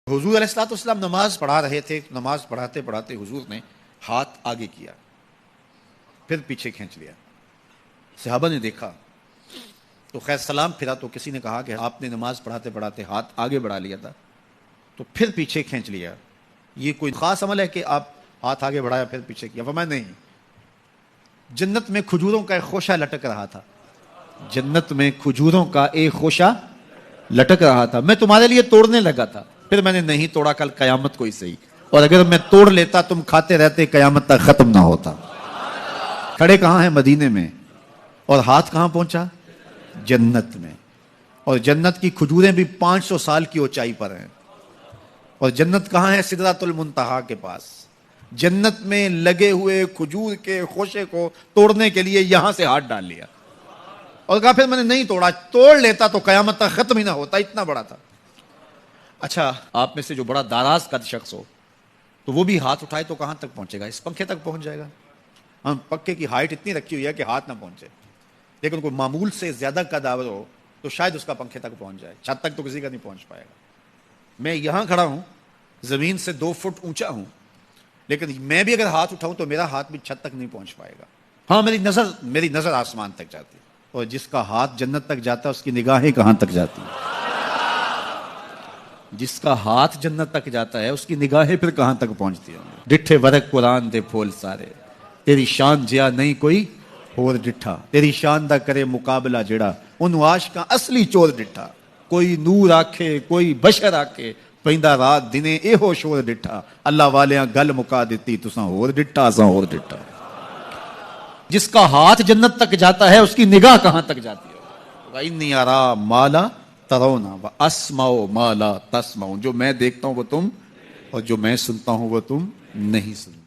حضور علیہ الصلوۃ والسلام نماز پڑھا رہے تھے. نماز پڑھاتے پڑھاتے حضور نے ہاتھ آگے کیا, پھر پیچھے کھینچ لیا. صحابہ نے دیکھا تو خیر سلام پھرا تو کسی نے کہا کہ آپ نے نماز پڑھاتے پڑھاتے ہاتھ آگے بڑھا لیا تھا تو پھر پیچھے کھینچ لیا, یہ کوئی خاص عمل ہے کہ آپ ہاتھ آگے بڑھایا پھر پیچھے کیا؟ فرمایا نہیں, جنت میں کھجوروں کا ایک خوشہ لٹک رہا تھا. جنت میں کھجوروں کا ایک خوشہ لٹک رہا تھا, میں تمہارے لیے توڑنے لگا تھا, پھر میں نے نہیں توڑا, کل قیامت کو ہی صحیح, اور اگر میں توڑ لیتا تم کھاتے رہتے قیامت تک ختم نہ ہوتا. کھڑے کہاں ہیں؟ مدینے میں, اور ہاتھ کہاں پہنچا؟ جنت میں. اور جنت کی کھجوریں بھی 500 سال کی اونچائی پر ہیں. اور جنت کہاں ہے؟ سدرۃ المنتہا کے پاس. جنت میں لگے ہوئے کھجور کے خوشے کو توڑنے کے لیے یہاں سے ہاتھ ڈال لیا, اور کہا پھر میں نے نہیں توڑا, توڑ لیتا تو قیامت تک ختم ہی نہ ہوتا, اتنا بڑا تھا. اچھا, آپ میں سے جو بڑا دراز قد شخص ہو تو وہ بھی ہاتھ اٹھائے تو کہاں تک پہنچے گا؟ اس پنکھے تک پہنچ جائے گا. ہم پنکھے کی ہائٹ اتنی رکھی ہوئی ہے کہ ہاتھ نہ پہنچے, لیکن کوئی معمول سے زیادہ قداور ہو تو شاید اس کا پنکھے تک پہنچ جائے, چھت تک تو کسی کا نہیں پہنچ پائے گا. میں یہاں کھڑا ہوں, زمین سے 2 فٹ اونچا ہوں, لیکن میں بھی اگر ہاتھ اٹھاؤں تو میرا ہاتھ بھی چھت تک نہیں پہنچ پائے گا. ہاں, میری نظر آسمان تک جاتی ہے, اور جس کا ہاتھ جنت تک جاتا ہے اس کی نگاہیں کہاں تک جاتی ہیں؟ جس کا ہاتھ جنت تک جاتا ہے اس کی نگاہیں پھر کہاں تک پہنچتی ہیں؟ ڈٹھے ورق قرآن دے پھول سارے, تیری شان جیا نہیں کوئی اور ڈٹھا, تیری شان دا کرے مقابلہ جڑا ان عاشقاں اصلی چور ڈٹھا. کوئی نور آکھے کوئی بشر آکھے, پیندا رات دنے ایہو شور ڈٹھا. اللہ والیاں گل مکا دیتی تساں ہور ڈٹھا اساں ہور ڈٹھا. جس کا ہاتھ جنت تک جاتا ہے اس کی نگاہ کہاں تک جاتی ہے؟ وَإِنِّي أَرَىٰ مَا لَا تَرَوْنَ وَأَسْمَعُ مَا لَا تَسْمَعُونَ. جو میں دیکھتا ہوں وہ تم, اور جو میں سنتا ہوں وہ تم نہیں سنتے.